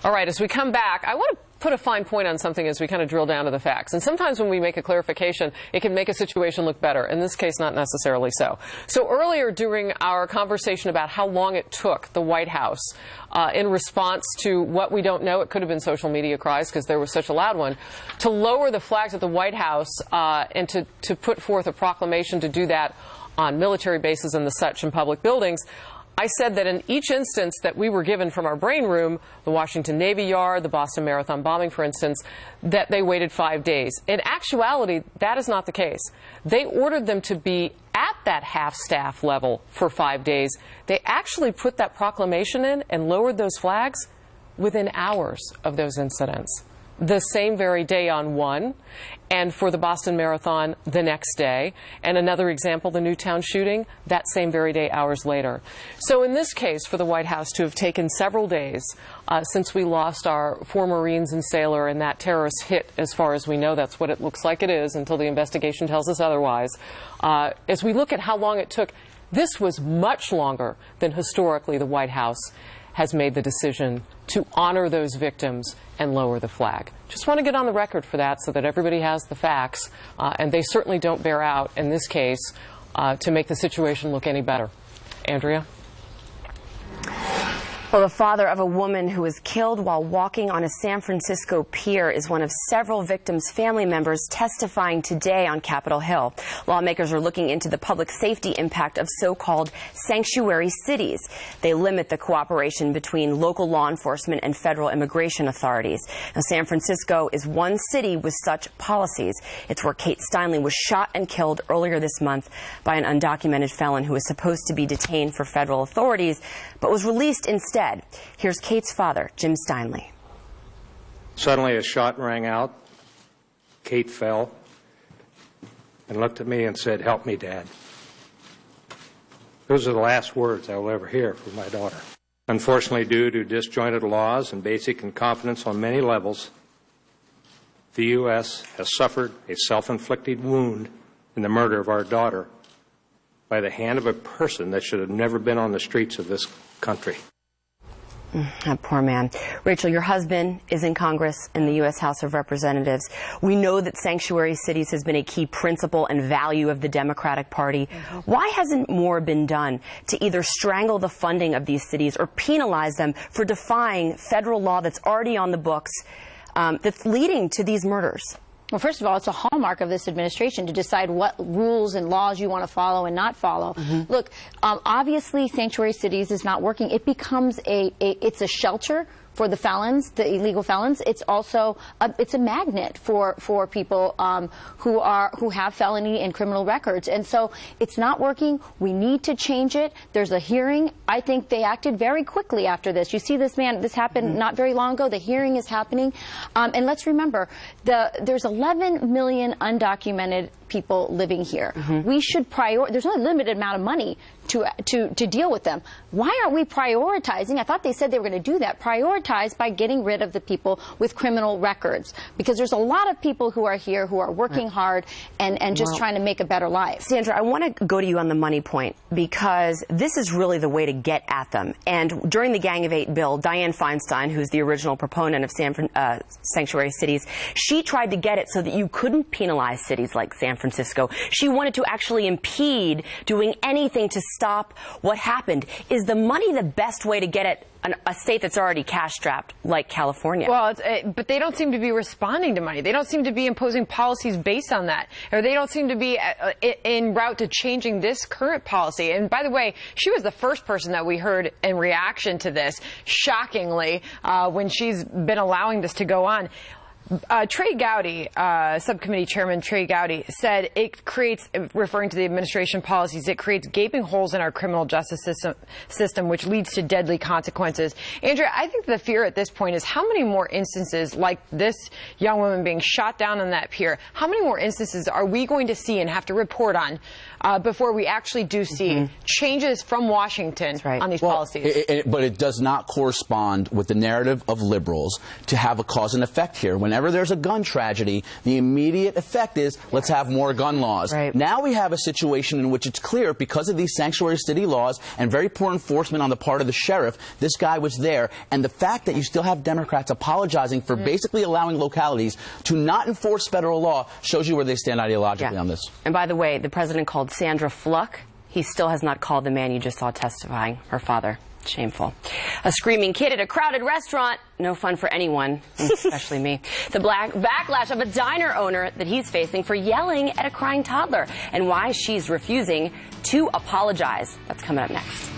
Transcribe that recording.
All right, as we come back, I want to put a fine point on something as we kind of drill down to the facts. And sometimes when we make a clarification, it can make a situation look better. In this case, not necessarily so. So earlier during our conversation about how long it took the White House in response to what we don't know, it could have been social media cries because there was such a loud one, to lower the flags at the White House and to put forth a proclamation to do that on military bases and the such in public buildings, I said that in each instance that we were given from our brain room, the Washington Navy Yard, the Boston Marathon bombing, for instance, that they waited 5 days. In actuality, that is not the case. They ordered them to be at that half-staff level for 5 days. They actually put that proclamation in and lowered those flags within hours of those incidents. The same very day on one, and for the Boston Marathon the next day, and another example, the Newtown shooting, that same very day, hours later. So in this case, for the White House to have taken several days since we lost our 4 Marines and sailor and that terrorist hit, as far as we know, that's what it looks like it is until the investigation tells us otherwise. As we look at how long it took, this was much longer than historically the White House has made the decision to honor those victims and lower the flag. Just want to get on the record for that so that everybody has the facts, and they certainly don't bear out in this case to make the situation look any better. Andrea? Well, the father of a woman who was killed while walking on a San Francisco pier is one of several victims' family members testifying today on Capitol Hill. Lawmakers are looking into the public safety impact of so-called sanctuary cities. They limit the cooperation between local law enforcement and federal immigration authorities. Now, San Francisco is one city with such policies. It's where Kate Steinle was shot and killed earlier this month by an undocumented felon who was supposed to be detained for federal authorities, but was released instead. Here's Kate's father, Jim Steinle. Suddenly a shot rang out. Kate fell and looked at me and said, "Help me, Dad." Those are the last words I will ever hear from my daughter. Unfortunately, due to disjointed laws and basic incompetence on many levels, the U.S. has suffered a self-inflicted wound in the murder of our daughter by the hand of a person that should have never been on the streets of this country. That poor man. Rachel, your husband is in Congress in the U.S. House of Representatives. We know that sanctuary cities has been a key principle and value of the Democratic Party. Why hasn't more been done to either strangle the funding of these cities or penalize them for defying federal law that's already on the books that's leading to these murders? Well, first of all, it's a hallmark of this administration to decide what rules and laws you want to follow and not follow. Look, obviously, sanctuary cities is not working. It becomes it's a shelter for the felons, the illegal felons. It's also it's a magnet for people who have felony and criminal records. And so it's not working. We need to change it. There's a hearing. I think they acted very quickly after this. You see this man, this happened not very long ago. The hearing is happening. And let's remember, there's 11 million undocumented people living here. We should there's only a limited amount of money to deal with them. Why aren't we prioritizing? I thought they said they were going to do that. Prioritize by getting rid of the people with criminal records, because there's a lot of people who are here who are working hard and just trying to make a better life. Sandra, I want to go to you on the money point, because this is really the way to get at them. And during the Gang of Eight bill, Dianne Feinstein, who's the original proponent of sanctuary cities, she tried to get it so that you couldn't penalize cities like San Francisco. She wanted to actually impede doing anything to stop what happened. Is the money the best way to get at a state that's already cash-strapped like California? Well, but they don't seem to be responding to money. They don't seem to be imposing policies based on that. Or they don't seem to be en route to changing this current policy. And by the way, she was the first person that we heard in reaction to this, shockingly, when she's been allowing this to go on. Trey Gowdy, Subcommittee Chairman Trey Gowdy, said it creates, referring to the administration policies, it creates gaping holes in our criminal justice system, which leads to deadly consequences. Andrea, I think the fear at this point is how many more instances like this young woman being shot down on that pier, how many more instances are we going to see and have to report on before we actually do see changes from Washington on these policies? But it does not correspond with the narrative of liberals to have a cause and effect here when whenever there's a gun tragedy, the immediate effect is, let's have more gun laws. Right. Now we have a situation in which it's clear, because of these sanctuary city laws and very poor enforcement on the part of the sheriff, this guy was there. And the fact that you still have Democrats apologizing for basically allowing localities to not enforce federal law shows you where they stand ideologically on this. And by the way, the president called Sandra Fluck. He still has not called the man you just saw testifying, her father. Shameful. A screaming kid at a crowded restaurant. No fun for anyone, especially me. The backlash of a diner owner that he's facing for yelling at a crying toddler, and why she's refusing to apologize. That's coming up next.